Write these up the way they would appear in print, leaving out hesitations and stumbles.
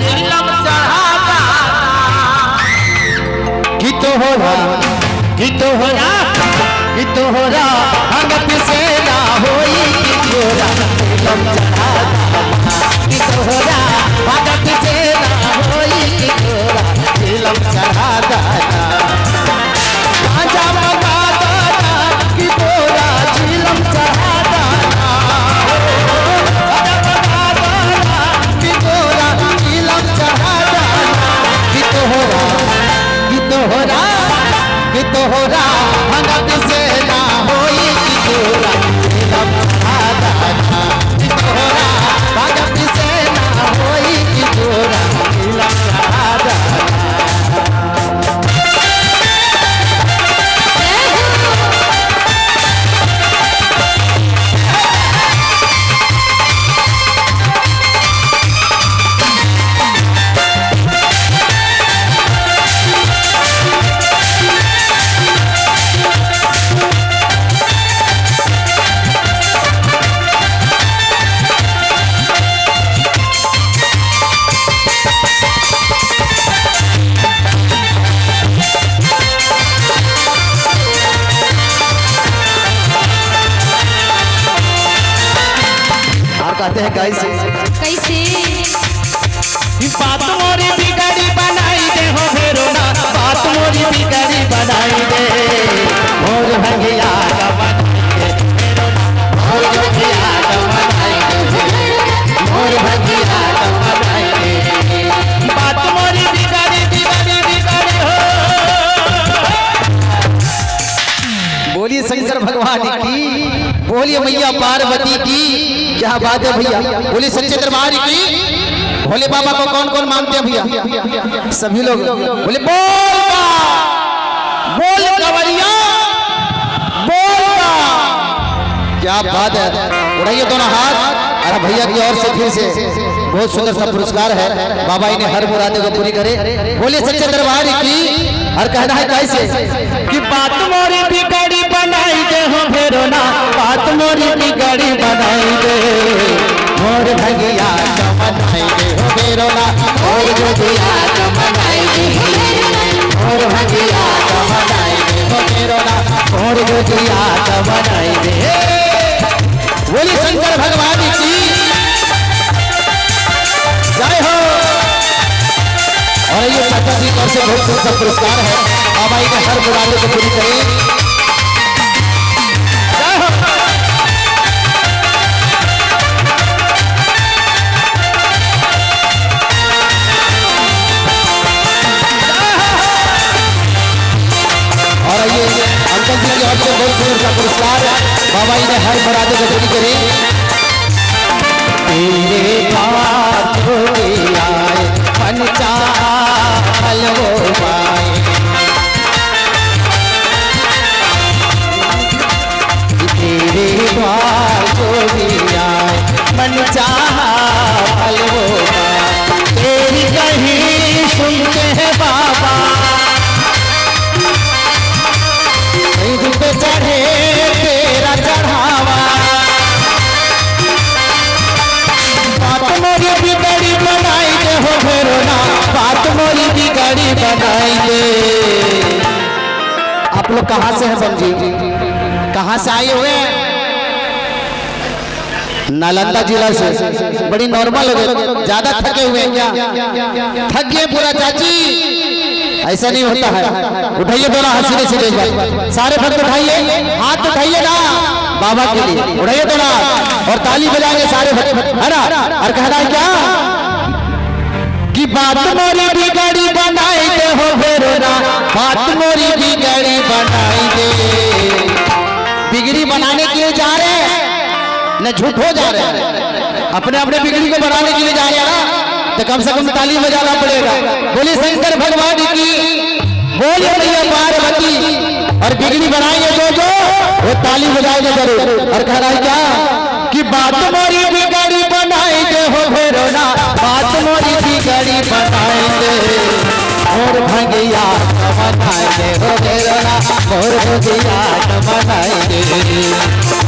चिलम चढ़ाता कि तोहरा भगत से ना होई कि तोरा चिलम चढ़ाता कि तोहरा भगत से ना होई कि तोरा चिलम चढ़ाता आजा मगा दादा कि तोरा चिलम चढ़ाता आजा मगा दादा कि तोरा चिलम चढ़ाता कि तोहरा भगत से ना होई कि तोरा चिलम चढ़ाता कि तोहरा भगत से ना होई कि तोरा चिलम चढ़ाता कहते हैं कैसे बात मोरी बिगड़ी बनाई दे हो फेरो ना बात मोरी बिगड़ी बनाई दे मोर भंगिया का बनाई दे फेरो ना मोर भंगिया का बनाई दे मोर भंगिया का बनाई दे बात मोरी बिगड़ी हो। बोलिए शंकर भगवान की, बोलिए मैया पार्वती की, क्या बात है भैया। बोलिए सच्चे दरबार की। भोले बाबा को कौन कौन मानते हैं भैया? सभी लोग बोले बोल कवरिया बोल। क्या बात है, उड़ाइए दोनों हाथ। अरे भैया की ओर से फिर से बहुत सुंदर सा पुरस्कार है, बाबा इन्हें हर मुरादे को पूरी करे। बोलिए सच्चे दरबार की। और कहना है कैसे कि बात मोरी बिगड़ी बनाई दे हो फेरो ना बात मोरी बिगड़ी बनाई दे मोर भंगिया का बनाई दे हो फेरो ना मोर भंगिया का बनाई दे मोर भंगिया का बनाई दे हो फेरो ना मोर भंगिया का बनाई दे। बोली शंकर भगवान की जय हो। और ये चाचा जी की ओर से बहुत सुंदर पुरस्कार है, बाबा के हर मुरादों को पूरी करें। और ये अंकल जी की ओर से बहुत सुंदर सा पुरस्कार, बाबा ने हर मुरादों को पूरी करें। तेरे पास हो आए मन चाहल वो पाए तेरे द्वार को भी आए मन चाहल वो पाए तेरी कहीं सुनते हैं बाबा पे चढ़े तेरा चढ़ावा बात मोरी बिगड़ी बनाई दे हो फेरो ना बात मोरी बिगड़ी बनाई दे। आप लोग कहाँ से हैं बंजी, कहाँ से आए हुए हैं? नालंदा जिला से। बड़ी नॉर्मल हो गए, ज्यादा थके हुए हैं क्या? थक गए पूरा चाची? ऐसा नहीं होता है। उठाइए दोनों हाथ सीधे सीधे, सारे भक्त उठाइए, हाथ उठाइए ना बाबा के लिए, उठाइए दोनों और ताली बजाएंगे सारे भक्त, है ना? और कहना है क्या कि बात मोरी बिगड़ी बनाई दे हो फेरो ना बात मोरी बिगड़ी बनाई दे। बिगड़ी बनाने के लिए जा रहे हैं न झूठ हो जा रहे हैं, अपने अपने बिगड़ी को बनाने के लिए जा रहे हैं ना, तो कम से कम ताली बजाना पड़ेगा। बोलिए शंकर भगवान की, बोलिए मैया पार्वती। और बिगड़ी बनाएंगे जो वो ताली बजाएंगे जरूर। और कह रहा है क्या कि बात मोरी बिगड़ी बनाई दे हो फेरो ना बात मोरी बिगड़ी बनाई दे मोर भंगिया बनाई दे हो फेरो ना मोर भंगिया बनाई दे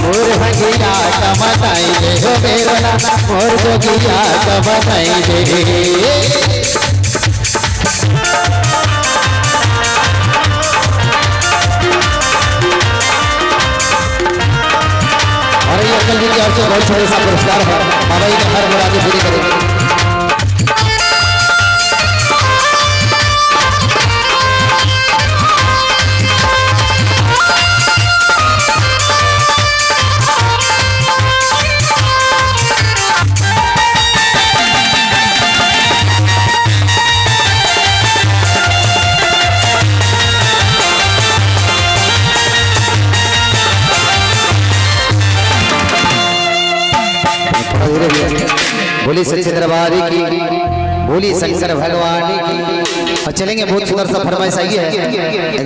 मोर भंगिया बनाई बनाई दे हो मेरो ला मोर जोगिया का बनाई दे। और ये अंकल जी की ओर से बहुत छोटे सा पुरस्कार है, बाबा जी ने हर मुरादें पूरी करेंगे। बोली सच्चे दरबार की, बोली शंकर भगवान की। और चलेंगे, बहुत सुंदर सा फरमाइश आई है।